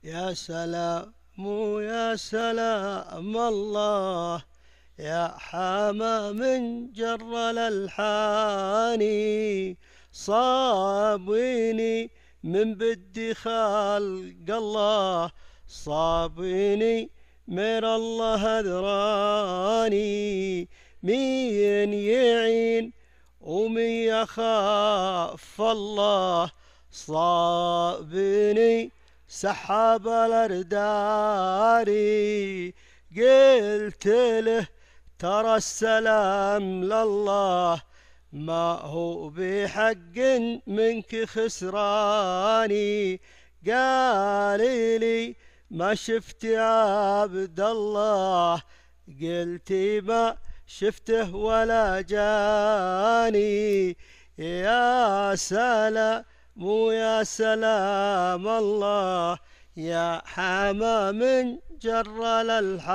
يا سلام يا سلام الله يا حما من جر الألحاني صابيني من بدي خلق الله صابيني من الله هذراني مين يعين ومن يخاف الله صابني سحاب الأرداري قلت له ترى السلام لله ما هو بحق منك خسراني قال لي ما شفت عبد الله قلت ما شفته ولا جاني يا سلام يا سلام الله يا حما من جر الألحاني.